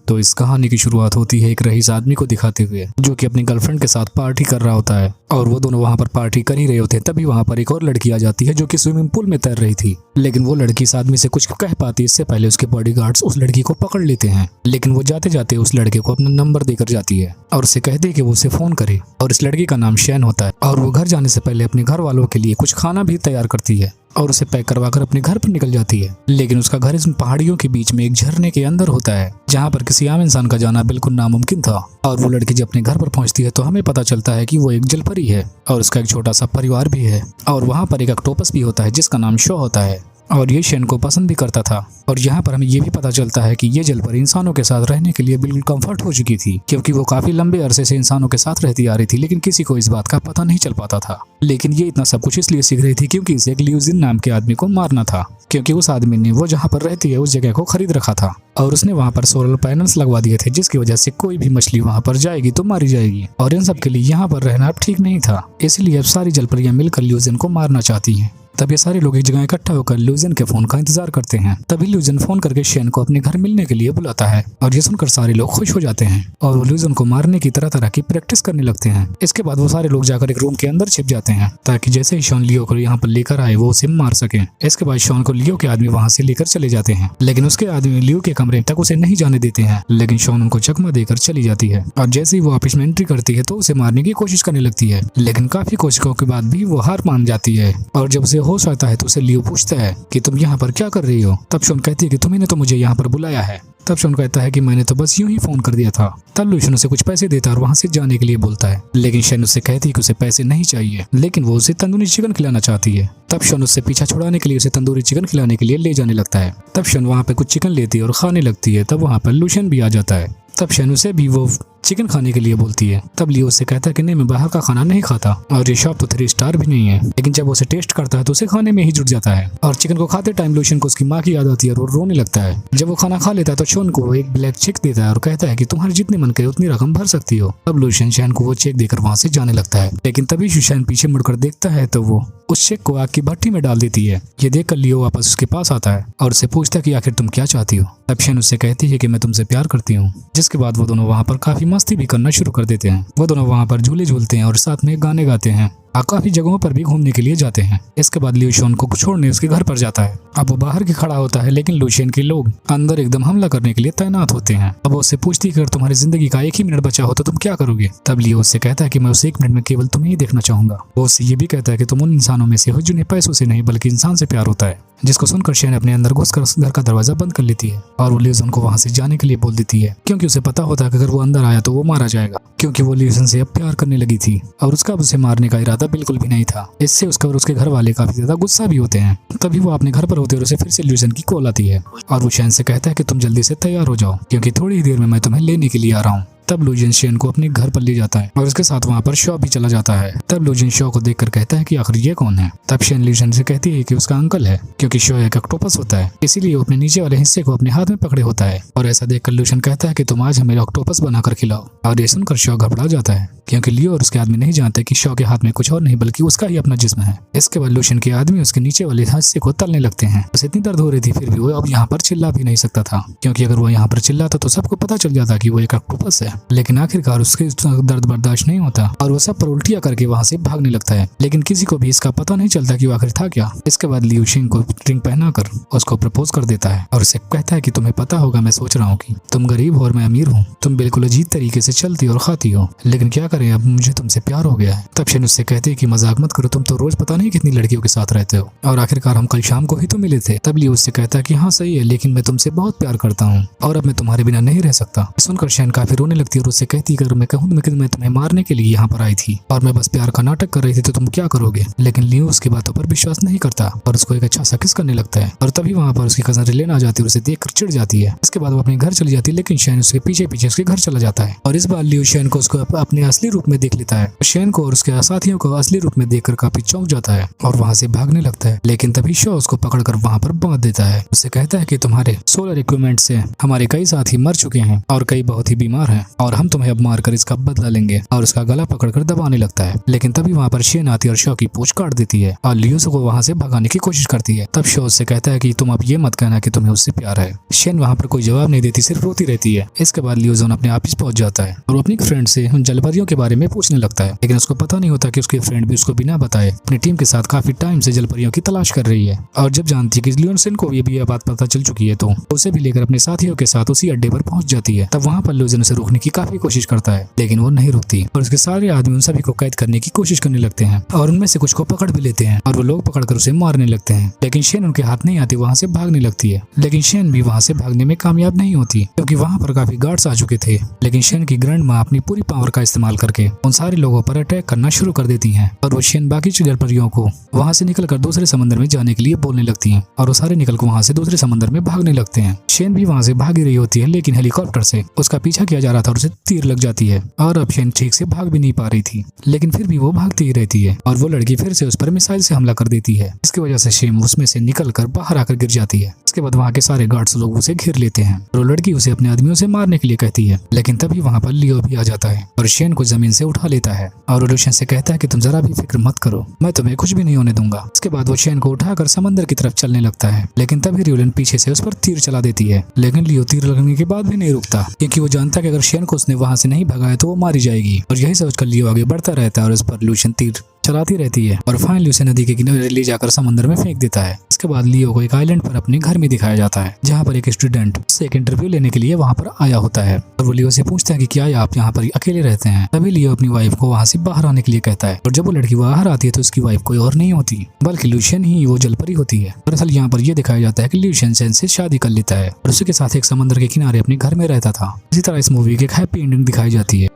तो इस कहानी की शुरुआत होती है एक रईस आदमी को दिखाते हुए, जो कि अपनी गर्लफ्रेंड के साथ पार्टी कर रहा होता है और वो दोनों वहाँ पर पार्टी कर ही रहे होते हैं। तभी वहाँ पर एक और लड़की आ जाती है जो कि स्विमिंग पूल में तैर रही थी, लेकिन वो लड़की इस आदमी से कुछ कह पाती इससे पहले उसके बॉडीगार्ड्स उस लड़की को पकड़ लेते हैं। लेकिन वो जाते जाते उस लड़के को अपना नंबर देकर जाती है और उसे कहती है कि वो उसे फोन करे। और इस लड़की का नाम शैन होता है और वो घर जाने से पहले अपने घर वालों के लिए कुछ खाना भी तैयार करती है और उसे पैक करवाकर अपने घर पर निकल जाती है। लेकिन उसका घर इस पहाड़ियों के बीच में एक झरने के अंदर होता है, जहाँ पर किसी आम इंसान का जाना बिल्कुल नामुमकिन था। और वो लड़की जब अपने घर पर पहुंचती है तो हमें पता चलता है कि वो एक जलपरी है और उसका एक छोटा सा परिवार भी है। और वहाँ पर एक ऑक्टोपस भी होता है जिसका नाम शो होता है और ये शैन को पसंद भी करता था। और यहाँ पर हमें ये भी पता चलता है कि ये जलपरी इंसानों के साथ रहने के लिए बिल्कुल कंफर्ट हो चुकी थी, क्योंकि वो काफी लंबे अरसे से इंसानों के साथ रहती आ रही थी, लेकिन किसी को इस बात का पता नहीं चल पाता था। लेकिन ये इतना सब कुछ इसलिए सीख रही थी क्योंकि इसे एक ल्यूजिन नाम के आदमी को मारना था, क्योंकि उस आदमी ने वो जहाँ पर रहती है उस जगह को खरीद रखा था और उसने वहाँ पर सोलर पैनल्स लगवा दिए थे, जिसकी वजह से कोई भी मछली वहाँ पर जाएगी तो मारी जाएगी। और इन सब के लिए यहाँ पर रहना अब ठीक नहीं था, इसलिए अब सारी जलपरियां मिलकर ल्यूजिन को मारना चाहती हैं। तब ये सारे लोग एक जगह इकट्ठा होकर ल्यूजिन के फोन का इंतजार करते हैं। तभी ल्यूजिन फोन करके शैन को अपने घर मिलने के लिए बुलाता है और ये सुनकर सारे लोग खुश हो जाते हैं और वो ल्यूजिन को मारने की तरह तरह की प्रैक्टिस करने लगते हैं। इसके बाद वो सारे लोग जाकर एक रूम के अंदर छिप जाते हैं ताकि जैसे ही शॉन लियो को यहाँ पर लेकर आए वो उसे मार सके। इसके बाद शॉन को लियो के आदमी वहाँ से लेकर चले जाते हैं, लेकिन उसके आदमी लियो के कमरे तक उसे नहीं जाने देते हैं। लेकिन शॉन उनको चकमा देकर चली जाती है और जैसे ही वो ऑफिस में एंट्री करती है तो उसे मारने की कोशिश करने लगती है, लेकिन काफी कोशिशों के बाद भी वो हार मान जाती है। और जब उसे होश आता है तो उसे लियो पूछता है कि तुम यहाँ पर क्या कर रही हो। तब शॉन कहती है कि तुम्ही ने तो मुझे यहाँ पर बुलाया है। तब शॉन कहता है कि मैंने तो बस यूं ही फोन कर दिया था। तब लूशन उसे कुछ पैसे देता है और वहाँ से जाने के लिए बोलता है, लेकिन शैन उससे कहती है कि उसे पैसे नहीं चाहिए, लेकिन वो उसे तंदूरी चिकन खिलाना चाहती है। तब शॉन उससे पीछा छुड़ाने के लिए उसे तंदूरी चिकन खिलाने के लिए ले जाने लगता है। तब शैन वहाँ पे कुछ चिकन लेती है और खाने लगती है। तब वहाँ पर लूशन भी आ जाता है। तब शैन उसे भी वो चिकन खाने के लिए बोलती है। तब लियो उससे कहता है कि नहीं, मैं बाहर का खाना नहीं खाता और ये शॉप तो 3 स्टार भी नहीं है। लेकिन जब उसे टेस्ट करता है तो उसे खाने में ही जुट जाता है और चिकन को खाते टाइम लूशन को उसकी माँ की याद आती है और वो रोने लगता है। जब वो खाना खा लेता है तो शॉन को एक ब्लैक चेक देता है और कहता है कि तुम्हारे जितने मन करे उतनी रकम भर सकती हो। तब लूशन शैन को वो चेक देकर वहाँ से जाने लगता है, लेकिन तभी शैन पीछे मुड़कर देखता है तो वो उस चेक को आग की भट्टी में डाल देती है। ये देखकर लियो वापस उसके पास आता है और उससे पूछता है कि आखिर तुम क्या चाहती हो। तब शैन उससे कहती है कि मैं तुमसे प्यार करती हूँ। जिसके बाद वो दोनों वहाँ पर काफी मस्ती भी करना शुरू कर देते हैं। वो दोनों वहाँ पर झूले झूलते हैं और साथ में गाने गाते हैं और काफी जगहों पर भी घूमने के लिए जाते हैं। इसके बाद लियो शॉन को छोड़ने उसके घर पर जाता है। अब वो बाहर की खड़ा होता है, लेकिन लूशियन के लोग अंदर एकदम हमला करने के लिए तैनात होते हैं। अब वो उससे पूछती है कि अगर तुम्हारी जिंदगी का 1 ही मिनट बचा हो तो तुम क्या करोगे। तब लियो उससे कहता है कि मैं उस 1 मिनट में केवल तुम्हें ही देखना चाहूंगा। वो उससे ये भी कहता है कि तुम उन इंसानों में से हो जिन्हें पैसों से नहीं बल्कि इंसान से प्यार होता है। जिसको सुनकर शैन अपने अंदर घुसकर घर का दरवाजा बंद कर लेती है और वो ल्यूसन को वहाँ से जाने के लिए बोल देती है, क्योंकि उसे पता होता है कि अगर वो अंदर आया तो वो मारा जाएगा, क्योंकि वो ल्यूसन से अब प्यार करने लगी थी और उसका उसे मारने का इरादा बिल्कुल भी नहीं था। इससे उसका और उसके घर वाले काफी ज्यादा गुस्सा भी होते हैं। तभी वो अपने घर पर होते और उसे फिर से ल्यूसन की कॉल आती है और वो शैन से कहता है कि तुम जल्दी से तैयार हो जाओ, क्योंकि थोड़ी ही देर में मैं तुम्हें लेने के लिए आ रहा हूँ। तब लूजिन शैन को अपने घर पर ले जाता है और उसके साथ वहाँ पर शॉ भी चला जाता है। तब लूजिन शॉ को देखकर कहता है कि आखिर ये कौन है। तब शैन लूजिन से कहती है कि उसका अंकल है, क्योंकि शॉ एक ऑक्टोपस होता है, इसीलिए वो अपने नीचे वाले हिस्से को अपने हाथ में पकड़े होता है। और ऐसा देखकर लूजिन कहता है कि तुम आज हमें ऑक्टोपस बनाकर खिलाओ। और ये सुनकर शॉ घबरा जाता है, क्योंकि लियो और उसके आदमी नहीं जानते कि शॉ के हाथ में कुछ और नहीं बल्कि उसका ही अपना जिस्म है। इसके बाद लूशियन के आदमी उसके नीचे वाले हिस्से को तलने लगते हैं। उसे इतनी दर्द हो रही थी फिर भी वो अब यहाँ पर चिल्ला भी नहीं सकता था, क्योंकि अगर वो यहाँ पर चिल्लाता तो सबको पता चल जाता कि वो एक ऑक्टोपस है। लेकिन आखिरकार उसके दर्द बर्दाश्त नहीं होता और वो सब पर उल्टियां करके वहाँ से भागने लगता है, लेकिन किसी को भी इसका पता नहीं चलता कि वो आखिर था क्या। इसके बाद लियो शिंग को रिंग पहनाकर उसको प्रपोज कर देता है और उसे कहता है कि तुम्हें पता होगा, मैं सोच रहा हूँ कि तुम गरीब हो और मैं अमीर हूँ, तुम बिल्कुल अजीब तरीके से चलती और खाती हो, लेकिन क्या करें अब मुझे तुमसे प्यार हो गया है। तब शिन उससे कहते हैं कि मजाक मत करो, तुम तो रोज पता नहीं कितनी लड़कियों के साथ रहते हो और आखिरकार हम कल शाम को ही तो मिले थे। तब लियो उससे कहता है कि हाँ सही है, लेकिन मैं तुमसे बहुत प्यार करता हूँ और अब मैं तुम्हारे बिना नहीं रह सकता। सुनकर शैन काफी रोने लगती है और उससे कहती है कि मैं कहूँ मैं तुम्हें मारने के लिए यहाँ पर आई थी और मैं बस प्यार का नाटक कर रही थी तो तुम क्या करोगे। लेकिन लियो उसकी बातों पर विश्वास नहीं करता और उसको एक अच्छा सा किस करने लगता है और तभी वहाँ पर उसकी कजन रिलेन आ जाती है और उसे देखकर चिढ़ जाती है। इसके बाद वो अपने घर चली जाती है, लेकिन शैन उसके पीछे पीछे उसके घर चला जाता है और इस बार लियो शैन को उसको अपने असली रूप में देख लेता है। शैन को और उसके साथियों को असली रूप में देखकर काफी चौंक जाता है और वहाँ से भागने लगता है, लेकिन तभी शो उसको पकड़कर वहाँ पर बांध देता है। उससे कहता है कि तुम्हारे सोलर इक्विपमेंट से हमारे कई साथी मर चुके हैं और कई बहुत ही बीमार हैं और हम तुम्हें अब मारकर इसका बदला लेंगे, और उसका गला पकड़कर दबाने लगता है। लेकिन तभी वहाँ पर शेन आती है और शो की पूंछ काट देती है और लियो को वहाँ से भगाने की कोशिश करती है। तब शो उससे कहता है कि तुम अब ये मत कहना कि तुम्हें उससे प्यार है। शेन वहाँ पर कोई जवाब नहीं देती, सिर्फ रोती रहती है। इसके बाद लियोजोन अपने ऑफिस पहुंच जाता है और अपनी फ्रेंड से उन जलपरियों के बारे में पूछने लगता है, लेकिन उसको पता नहीं होता कि उसकी फ्रेंड भी उसको बिना बताए अपनी टीम के साथ काफी टाइम से जलपरियों की तलाश कर रही है। और जब जानती है कि लियोनसेन को ये भी यह बात पता चल चुकी है तो उसे भी लेकर अपने साथियों के साथ उसी अड्डे पर पहुंच जाती है। तब वहाँ पर लियोजोन उसे रोकने की काफी कोशिश करता है, लेकिन वो नहीं रुकती और उसके सारे आदमी उन सभी को कैद करने की कोशिश करने लगते हैं और उनमें से कुछ को पकड़ भी लेते हैं और वो लोग पकड़कर उसे मारने लगते हैं। लेकिन शेन उनके हाथ नहीं आती, वहाँ से भागने लगती है। लेकिन शेन भी वहाँ से भागने में कामयाब नहीं होती क्योंकि वहाँ पर काफी गार्ड्स आ चुके थे। लेकिन शेन की ग्रैंड माँ अपनी पूरी पावर का इस्तेमाल करके उन सारे लोगों पर अटैक करना शुरू कर देती हैं और वो शेन बाकी जलपरियों को वहाँ से निकलकर दूसरे समंदर में जाने के लिए बोलने लगती हैं और वो सारे निकल वहाँ से दूसरे समंदर में भागने लगते हैं। शेन भी वहाँ से भाग ही रही होती है, लेकिन हेलीकॉप्टर से उसका पीछा किया जा रहा था और उसे तीर लग जाती है और अब शेन ठीक से भाग भी नहीं पा रही थी, लेकिन फिर भी वो भागती ही रहती है और वो लड़की फिर से उस पर मिसाइल से हमला कर देती है। इसकी वजह से शेन उसमें से निकलकर बाहर आकर गिर जाती है। इसके बाद वहाँ के सारे गार्ड्स लोग उसे घेर लेते हैं और वो लड़की उसे अपने आदमियों से मारने के लिए कहती है, लेकिन तभी वहाँ पर लियो भी आ जाता है और शेन को जमीन से उठा लेता है और शेन से कहता है कि तुम जरा भी फिक्र मत करो, मैं तुम्हें कुछ भी नहीं होने दूंगा। इसके बाद वो शेन को उठाकर समंदर की तरफ चलने लगता है, लेकिन तभी रियोलन पीछे से उस पर तीर चला देती है। लेकिन लियो तीर लगने के बाद भी नहीं रुकता क्योंकि वो जानता है कि अगर शेन को उसने वहाँ से नहीं भगाया तो वो मारी जाएगी और यही सोचकर लियो आगे बढ़ता रहता है और उस पर लूशन तीर चलाती रहती है और फाइनली उसे नदी के किनारे ले जाकर समंदर में फेंक देता है। इसके बाद लियो को एक आइलैंड पर अपने घर में दिखाया जाता है जहाँ पर एक स्टूडेंट उससे एक इंटरव्यू लेने के लिए वहाँ पर आया होता है और वो लियो से पूछता है कि क्या आप यहाँ पर अकेले रहते हैं। तभी लियो अपनी वाइफ को वहाँ से बाहर आने के लिए कहता है और जब वो लड़की बाहर आती है तो उसकी वाइफ कोई और नहीं होती बल्कि लूशियन ही वो जलपरी होती है। दरअसल यहाँ पर यह दिखाया जाता है कि लूशियन शेन से शादी कर लेता है और उसी के साथ एक समंदर के किनारे अपने घर में रहता था। इसी तरह इस मूवी की एक हैप्पी एंडिंग दिखाई जाती है।